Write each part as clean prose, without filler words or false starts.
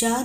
4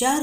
4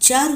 4